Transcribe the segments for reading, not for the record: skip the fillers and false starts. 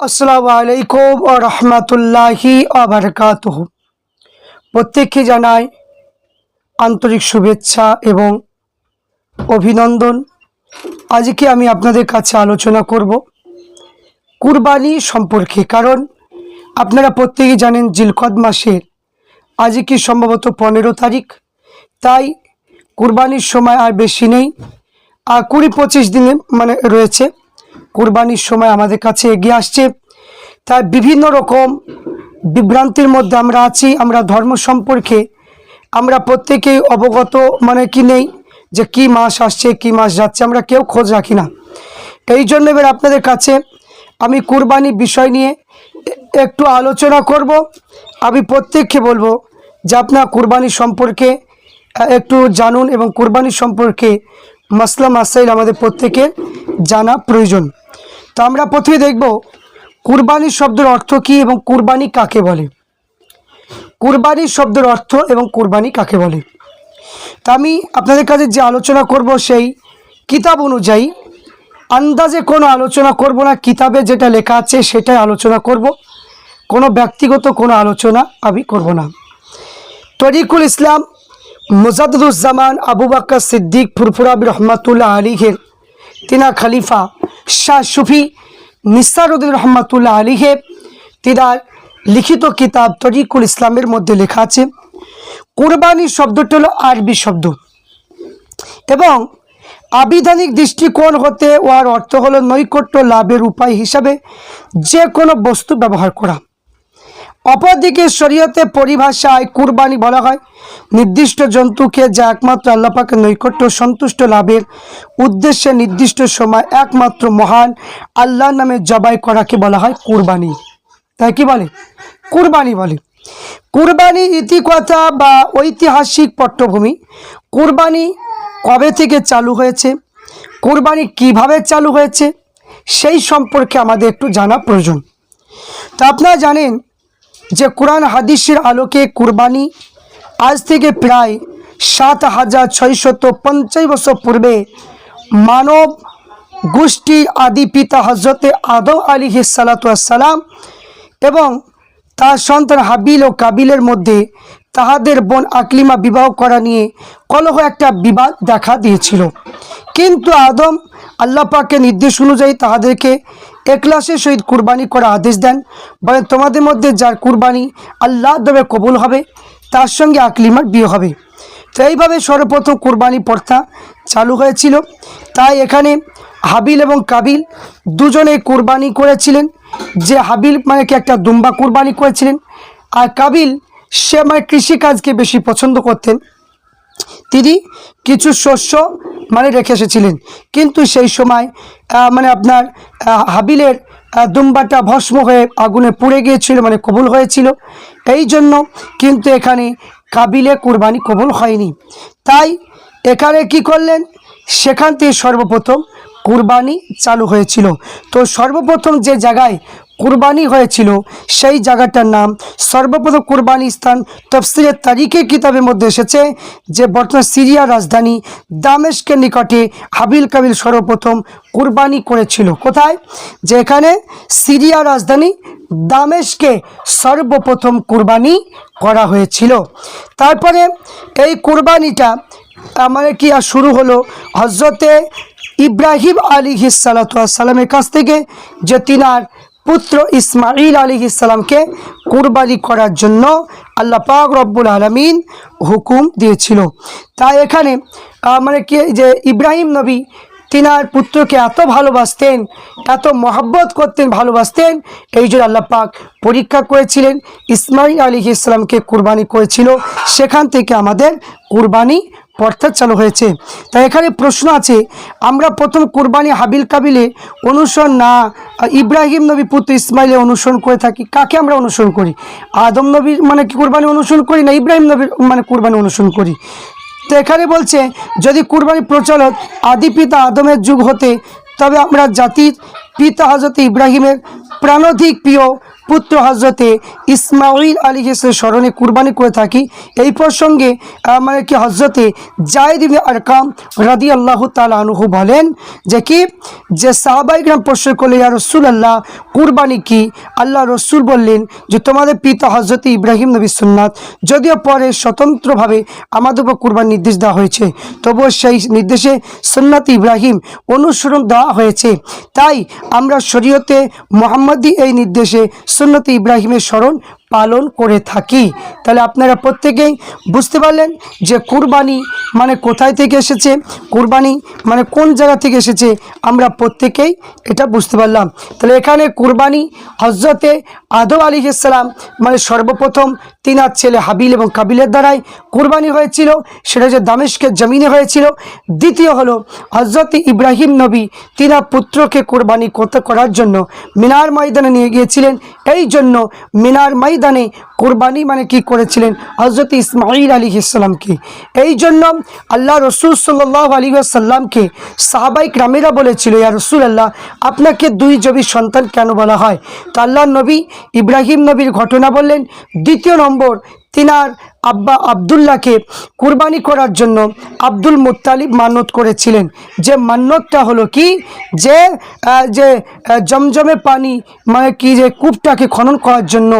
আসসালামু আলাইকুম ওয়া রাহমাতুল্লাহি ওয়া বারাকাতুহু। প্রত্যেককে জানাই আন্তরিক শুভেচ্ছা এবং অভিনন্দন। আজকে আমি আপনাদের কাছে আলোচনা করব কুরবানি সম্পর্কে। কারণ আপনারা প্রত্যেকেই জানেন জিলকদ মাসের আজকে সম্ভবত 15 তারিখ। তাই কুরবানির সময় আর বেশি নেই, আর 20-25 দিনে রয়েছে। কুরবানির সময় আমাদের কাছে এগিয়ে আসছে। তাই বিভিন্ন রকম বিভ্রান্তির মধ্যে আমরা আছি। আমরা ধর্ম সম্পর্কে আমরা প্রত্যেকেই অবগত কি নেই যে কি মাস আসছে, কি মাস যাচ্ছে, আমরা কেউ খোঁজ রাখি না। এই জন্য এবার আপনাদের কাছে আমি কুরবানি বিষয় নিয়ে একটু আলোচনা করব। আমি প্রত্যেককে বলবো যে আপনার কুরবানি সম্পর্কে একটু জানুন এবং কুরবানি সম্পর্কে মাসলা মাসাইল আমাদের প্রত্যেকের জানা প্রয়োজন। তো আমরা প্রথমে দেখব কুরবানি শব্দের অর্থ কী এবং কুরবানি কাকে বলে। কুরবানি শব্দের অর্থ এবং কুরবানি কাকে বলে, তা আমি আপনাদের কাছে যে আলোচনা করব সেই কিতাব অনুযায়ী। আন্দাজে কোনো আলোচনা করব না, কিতাবে যেটা লেখা আছে সেটাই আলোচনা করব, কোনো ব্যক্তিগত কোনো আলোচনা আমি করব না। তরিকুল ইসলাম মুজাদ্দুজ্জামান আবু বকর সিদ্দিক ফুরফুরাবি রহমাতুল্লাহ আলীহের তিনা খলিফা শাহ সুফি নিসারউদ্দিন রহমাতুল্লাহ আলীহে তিনার লিখিত কিতাব তরিকুল ইসলামের মধ্যে লেখা আছে কুরবানি শব্দটি হলো আরবি শব্দ এবং আবিধানিক দৃষ্টিকোণ হতে ওর অর্থ হলো নৈকট্য লাভের উপায় হিসাবে যে কোনো বস্তু ব্যবহার করা। অপরদিকে শরীয়তে পরিভাষায় কুরবানি বলা হয় নির্দিষ্ট জন্তুকে যা একমাত্র আল্লাহ পাকের নৈকট্য সন্তুষ্ট লাভের উদ্দেশ্যে নির্দিষ্ট সময় একমাত্র মহান আল্লাহর নামে জবাই করাকে বলা হয় কুরবানি। তাই কি বলে? কুরবানি বলে। কুরবানি ইতিকথা বা ঐতিহাসিক পটভূমি। কুরবানি কবে থেকে চালু হয়েছে, কুরবানি কিভাবে চালু হয়েছে সেই সম্পর্কে আমাদের একটু জানা প্রয়োজন। তো আপনারা জানেন যে কোরআন হাদিসের আলোকে কুরবানি আজ থেকে প্রায় 7650 বছর পূর্বে মানব গোষ্ঠীর আদি পিতা হজরতে আদম আলাইহিস সালাতু ওয়াস সালাম এবং তার সন্তান হাবিল ও কাবিলের মধ্যে তাহাদের বোন আকলিমা বিবাহ করা নিয়ে কলহ একটা বিবাদ দেখা দিয়েছিল। কিন্তু আদম আল্লাহ পাকের নির্দেশ অনুযায়ী তাহাদেরকে একলাসের সহিত কুরবানি করা আদেশ দেন। বলেন তোমাদের মধ্যে যার কুরবানি আল্লাহর দরবারে কবুল হবে তার সঙ্গে আকলিমার বিয়ে হবে। তো এইভাবে সর্বপ্রথম কুরবানি প্রথা চালু হয়েছিল। তাই এখানে হাবিল এবং কাবিল দুজনে কুরবানি করেছিলেন। যে হাবিল কি একটা দুম্বা কুরবানি করেছিলেন, আর কাবিল সে কৃষিকাজকে বেশি পছন্দ করতেন। তিনি কিছু শস্য রেখে এসেছিলেন, কিন্তু সেই সময় আপনার হাবিলের দুম্বাটা ভস্ম হয়ে আগুনে পুড়ে গিয়েছিল, কবুল হয়েছিল। এই জন্য কিন্তু এখানে কাবিলে কুরবানি কবুল হয়নি। তাই এখানে কি করলেন, সেখান থেকে সর্বপ্রথম কুরবানি চালু হয়েছিল। তো সর্বপ্রথম যে জায়গায় কুরবানি হয়েছিল সেই জায়গাটার নাম সর্বপ্রথম কুরবানি স্থান তফসিরের তারিখের কিতাবের মধ্যে এসেছে যে বর্তমান সিরিয়ার রাজধানী দামেস্কের নিকটে হাবিল কাবিল সর্বপ্রথম কুরবানি করেছিল। কোথায়? যে এখানে সিরিয়ার রাজধানী দামেস্কে সর্বপ্রথম কুরবানি করা হয়েছিল। তারপরে এই কুরবানিটা কি শুরু হলো হজরতে ইব্রাহিম আলাইহিস সালাতু ওয়াস সালামের কাছ থেকে, যে তিনার পুত্র ইসমাইল আলাইহিস সালামকে কুরবানি করার জন্য আল্লাহ পাক রব্বুল আলামিন হুকুম দিয়েছিল। তাই এখানে যে ইব্রাহিম নবী তিনার পুত্রকে এত ভালোবাসতেন, এত মহব্বত করতেন, ভালোবাসতেন, এই জন্য আল্লাহ পাক পরীক্ষা করেছিলেন, ইসমাইল আলাইহিস সালামকে কুরবানি করেছিল। সেখান থেকে আমাদের কুরবানি প্রথা চালু হয়েছে। তাই এখানে প্রশ্ন আছে, আমরা প্রথম কুরবানি হাবিল কাবিলে অনুসরণ না ইব্রাহিম নবী পুত্র ইসমাইলের অনুসরণ করে থাকি? কাকে আমরা অনুসরণ করি? আদম নবীর কি কুরবানি অনুসরণ করি, না ইব্রাহিম নবীর কুরবানি অনুসরণ করি? তো এখানে বলছে যদি কুরবানি প্রচলন আদি পিতা আদমের যুগ হতে, তবে আমরা জাতির পিতা হজরত ইব্রাহিমের প্রাণাধিক প্রিয় পুত্র হজরতে ইসমাইল আলাইহিসসালামের স্মরণে কুরবানি করে থাকি। এই প্রসঙ্গে মানে কি হজরতে যায়েদ ইবনে আরকাম রাদিয়াল্লাহু তাআলা আনহু বলেন যে কি যে সাহাবায়ে কেরাম প্রশ্ন করলেন, ইয়া রাসূলুল্লাহ কুরবানি কি? আল্লাহ রসুল বললেন যে তোমাদের পিতা হজরত ইব্রাহিম নবীর সুন্নাত, যদিও পরে স্বতন্ত্রভাবে আমাদের উপর কুরবানির নির্দেশ দেওয়া হয়েছে, তবুও সেই নির্দেশে সুন্নাত ইব্রাহিম অনুসরণ দেওয়া হয়েছে। তাই আমরা শরীয়তে মুহাম্মাদি এই নির্দেশে সুন্নত ইব্রাহিমের স্মরণ পালন করে থাকি। তাহলে আপনারা প্রত্যেকেই বুঝতে পারলেন যে কুরবানি মানে কোথায় থেকে এসেছে, কুরবানি মানে কোন জায়গা থেকে এসেছে, আমরা প্রত্যেকেই এটা বুঝতে পারলাম। তাহলে এখানে কুরবানি হজরতে আদম আলাইহিস সালাম মানে সর্বপ্রথম তিনার ছেলে হাবিল এবং কাবিলের দ্বারাই কুরবানি হয়েছিল, সেটা যে দামেস্কের জমিনে হয়েছিল। দ্বিতীয় হলো হজরত ইব্রাহিম নবী তিনার পুত্রকে কুরবানি করার জন্য মিনার ময়দানে নিয়ে গিয়েছিলেন। এই জন্য মিনার ময়দানে কুরবানি মানে কি করেছিলেন হজরত ইসমাইল আলাইহিস সালামকে। এই জন্য আল্লাহ রসুল সাল্লাল্লাহু আলাইহি ওয়াসাল্লামকে সাহাবায়ে কেরামেরা বলেছিল, ইয়া রাসূলুল্লাহ আপনাকে দুই জবি সন্তান কেন বলা হয়? তো আল্লাহ নবী ইব্রাহিম নবীর ঘটনা বললেন। দ্বিতীয় নম্বর তিনার আব্বা আবদুল্লাহকে কুরবানি করার জন্য আব্দুল মুত্তালিব মান্নত করেছিলেন। যে মান্নতটা হলো কি যে জমজমে পানি মানে কি যে কূপটাকে খনন করার জন্য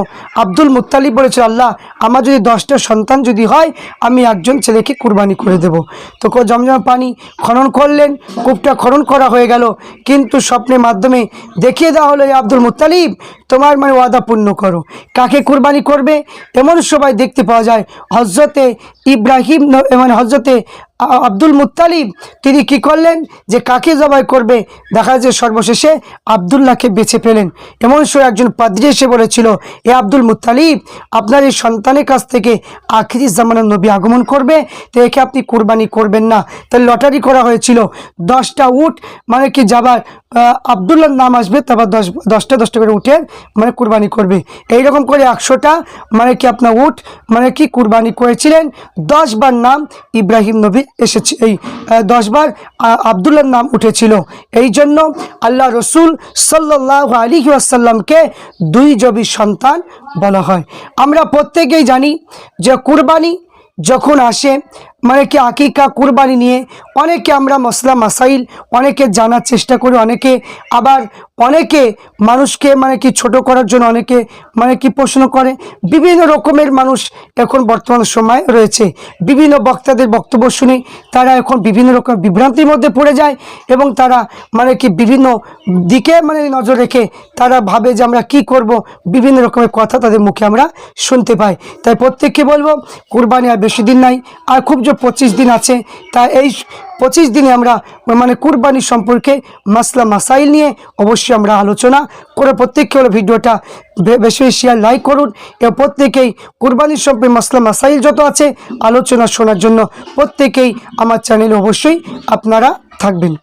আব্দুল মুত্তালিব বলেছিল, আল্লাহ আমার যদি 10টা সন্তান যদি হয় আমি একজন ছেলেকে কুরবানি করে দেব। তো জমজমে পানি খনন করলেন, কূপটা খনন করা হয়ে গেল, কিন্তু স্বপ্নের মাধ্যমে দেখিয়ে দেওয়া হলো, আব্দুল মুত্তালিব তোমার মানে ওয়াদা পূর্ণ করো। কাকে কুরবানি করবে? এমন সবাই দেখতে পাওয়া যায় হজরতে ইব্রাহিম মানে হজরতে আব্দুল মুত্তালিব তিনি কি করলেন যে কাকে জবাই করবে, দেখা যায় সর্বশেষে আবদুল্লাহকে বেছে পেলেন। এমন সময় একজন পাদ্রী এসে বলেছিল, এ আব্দুল মুত্তালিব আপনার এই সন্তানের কাছ থেকে আখিরি জামানার নবী আগমন করবে, তো একে আপনি কুরবানি করবেন না। তাই লটারি করা হয়েছিল, 10টা উট মানে কি যাবার আবদুল্লাহর নাম আসবে, তারপর 10টা করে উঠে মানে কুরবানি করবে। এইরকম করে 100টা মানে কি আপনার উট মানে কি কুরবানি করেছিলেন। 10 বার নাম ইব্রাহিম নবী এসেছে, এই 10 বার আবদুল্লাহর নাম উঠেছিল। এই জন্য আল্লাহ রসুল সাল্লাল্লাহু আলাইহি ওয়াসাল্লামকে দুই জবি সন্তান বলা হয়। আমরা প্রত্যেকেই জানি যে কুরবানি যখন আসে মানে কি আকিকা কুরবানি নিয়ে অনেকে আমরা মশলা মাসাইল অনেকে জানার চেষ্টা করি, অনেকে আবার অনেকে মানুষকে মানে কি ছোট করার জন্য অনেকে মানে কি প্রশ্ন করে। বিভিন্ন রকমের মানুষ এখন বর্তমান সময় রয়েছে, বিভিন্ন বক্তাদের বক্তব্য শুনে তারা এখন বিভিন্ন রকম বিভ্রান্তির মধ্যে পড়ে যায় এবং তারা মানে কি বিভিন্ন দিকে মানে নজর রেখে তারা ভাবে যে আমরা কি করব, বিভিন্ন রকমের কথা তাদের মুখে আমরা শুনতে পাই। তাই প্রত্যেককে বলবো কুরবানি আর বেশি দিন নাই, আর খুব 25 দিন আছে। তাই এই 25 দিনে আমরা মানে কুরবানি সম্পর্কে মাসলা মাসাইল নিয়ে অবশ্যই আমরা আলোচনা করে প্রত্যেককে হলো ভিডিওটা বেশি শেয়ার লাইক করুন এবং প্রত্যেকেই কুরবানির সম্পর্কে মাসলা মাসাইল যত আছে আলোচনা শোনার জন্য প্রত্যেকেই আমার চ্যানেলে অবশ্যই আপনারা থাকবেন।